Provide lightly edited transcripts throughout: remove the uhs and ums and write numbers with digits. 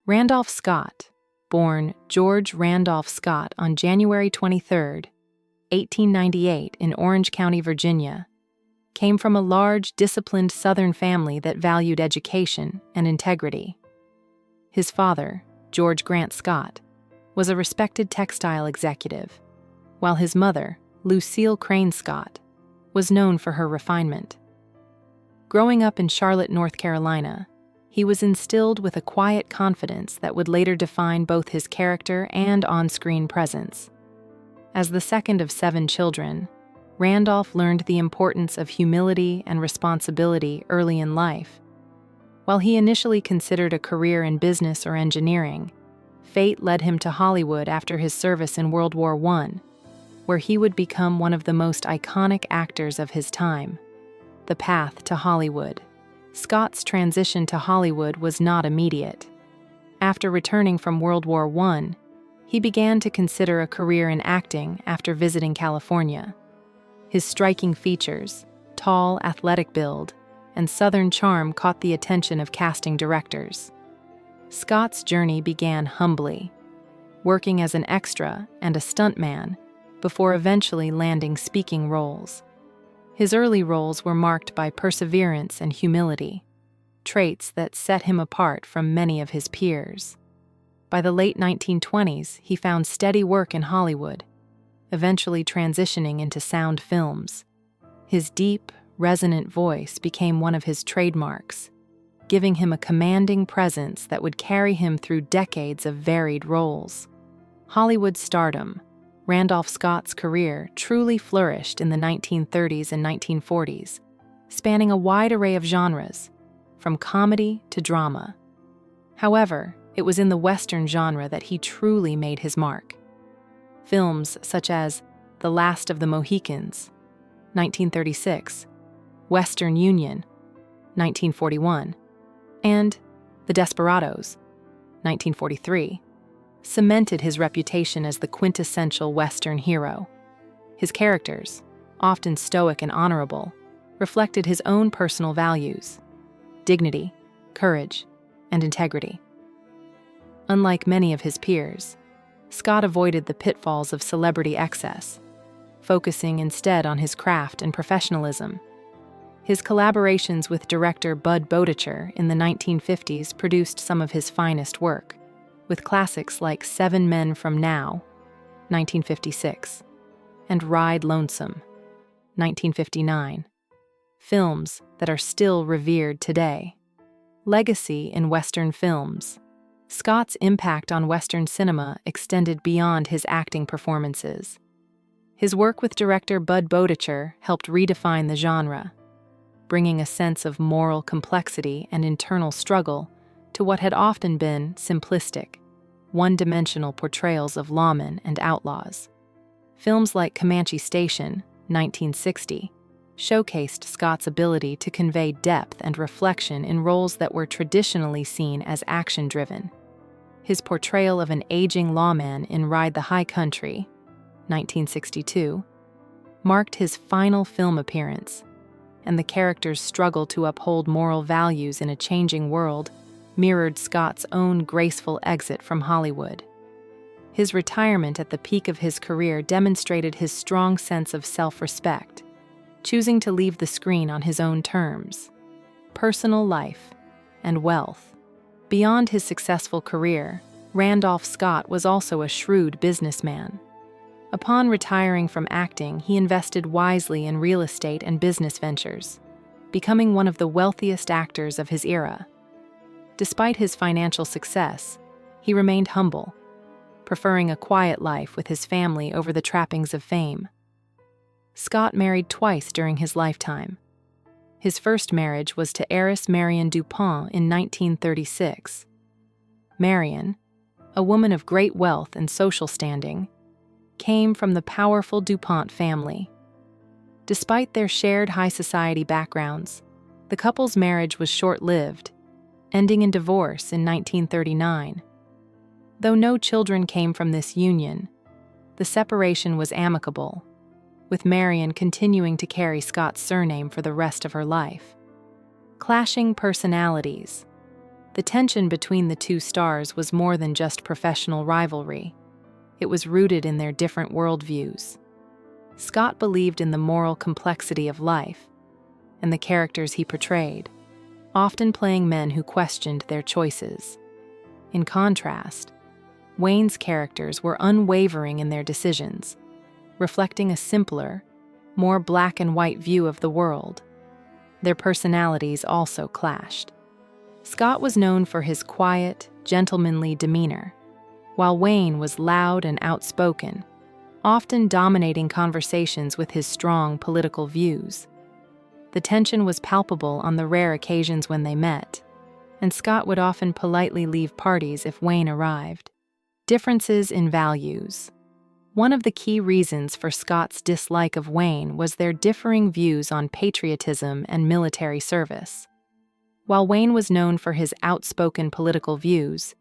Randolph Scott, born George Randolph Scott on January 23, 1898 in Orange County, Virginia, came from a large, disciplined Southern family that valued education and integrity. His father, George Grant Scott, was a respected textile executive, while his mother, Lucille Crane Scott, was known for her refinement. Growing up in Charlotte, North Carolina, he was instilled with a quiet confidence that would later define both his character and on-screen presence. As the second of 7 children, Randolph learned the importance of humility and responsibility early in life. While he initially considered a career in business or engineering, fate led him to Hollywood after his service in World War I, where he would become one of the most iconic actors of his time. The path to Hollywood. Scott's transition to Hollywood was not immediate. After returning from World War I, he began to consider a career in acting after visiting California. His striking features, tall, athletic build, and Southern charm caught the attention of casting directors. Scott's journey began humbly, working as an extra and a stuntman before eventually landing speaking roles. His early roles were marked by perseverance and humility, traits that set him apart from many of his peers. By the late 1920s, he found steady work in Hollywood, eventually transitioning into sound films. His deep, resonant voice became one of his trademarks, giving him a commanding presence that would carry him through decades of varied roles. Hollywood stardom. Randolph Scott's career truly flourished in the 1930s and 1940s, spanning a wide array of genres, from comedy to drama. However, it was in the Western genre that he truly made his mark. Films such as The Last of the Mohicans, 1936, Western Union, 1941, and The Desperados, 1943, cemented his reputation as the quintessential Western hero. His characters, often stoic and honorable, reflected his own personal values: dignity, courage, and integrity. Unlike many of his peers, Scott avoided the pitfalls of celebrity excess, focusing instead on his craft and professionalism. His collaborations with director Bud Boetticher in the 1950s produced some of his finest work, with classics like 7 Men from Now, 1956, and Ride Lonesome, 1959, films that are still revered today. Legacy in Western films. Scott's impact on Western cinema extended beyond his acting performances. His work with director Bud Boetticher helped redefine the genre, bringing a sense of moral complexity and internal struggle to what had often been simplistic, one-dimensional portrayals of lawmen and outlaws. Films like Comanche Station, 1960, showcased Scott's ability to convey depth and reflection in roles that were traditionally seen as action-driven. His portrayal of an aging lawman in Ride the High Country, 1962, marked his final film appearance, and the character's struggle to uphold moral values in a changing world mirrored Scott's own graceful exit from Hollywood. His retirement at the peak of his career demonstrated his strong sense of self-respect, choosing to leave the screen on his own terms. Personal life and wealth. Beyond his successful career, Randolph Scott was also a shrewd businessman. Upon retiring from acting, he invested wisely in real estate and business ventures, becoming one of the wealthiest actors of his era. Despite his financial success, he remained humble, preferring a quiet life with his family over the trappings of fame. Scott married twice during his lifetime. His first marriage was to heiress Marion DuPont in 1936. Marion, a woman of great wealth and social standing, came from the powerful DuPont family. Despite their shared high society backgrounds, the couple's marriage was short-lived, ending in divorce in 1939. Though no children came from this union, the separation was amicable, with Marion continuing to carry Scott's surname for the rest of her life. Clashing personalities. The tension between the two stars was more than just professional rivalry. It was rooted in their different worldviews. Scott believed in the moral complexity of life and the characters he portrayed, often playing men who questioned their choices. In contrast, Wayne's characters were unwavering in their decisions, reflecting a simpler, more black and white view of the world. Their personalities also clashed. Scott was known for his quiet, gentlemanly demeanor, while Wayne was loud and outspoken, often dominating conversations with his strong political views. The tension was palpable on the rare occasions when they met, and Scott would often politely leave parties if Wayne arrived. Differences in values. One of the key reasons for Scott's dislike of Wayne was their differing views on patriotism and military service. While Wayne was known for his outspoken political views,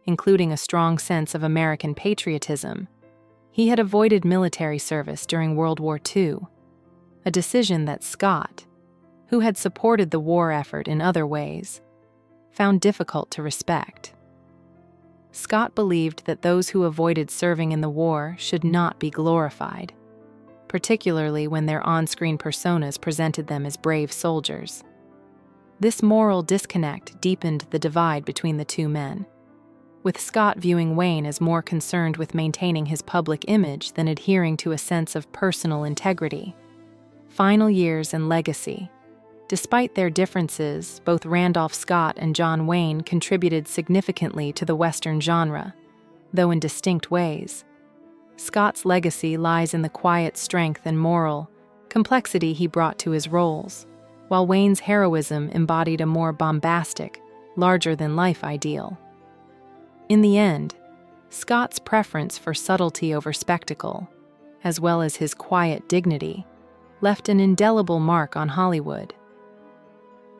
including a strong sense of American patriotism, he had avoided military service during World War II, a decision that Scott, who had supported the war effort in other ways, found difficult to respect. Scott believed that those who avoided serving in the war should not be glorified, particularly when their on-screen personas presented them as brave soldiers. This moral disconnect deepened the divide between the two men, with Scott viewing Wayne as more concerned with maintaining his public image than adhering to a sense of personal integrity. Final years and legacy. Despite their differences, both Randolph Scott and John Wayne contributed significantly to the Western genre, though in distinct ways. Scott's legacy lies in the quiet strength and moral complexity he brought to his roles, while Wayne's heroism embodied a more bombastic, larger-than-life ideal. In the end, Scott's preference for subtlety over spectacle, as well as his quiet dignity, left an indelible mark on Hollywood.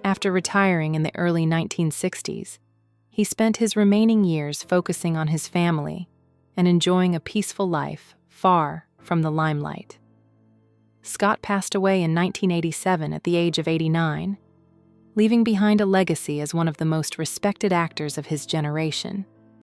After retiring in the early 1960s, he spent his remaining years focusing on his family and enjoying a peaceful life far from the limelight. Scott passed away in 1987 at the age of 89, leaving behind a legacy as one of the most respected actors of his generation.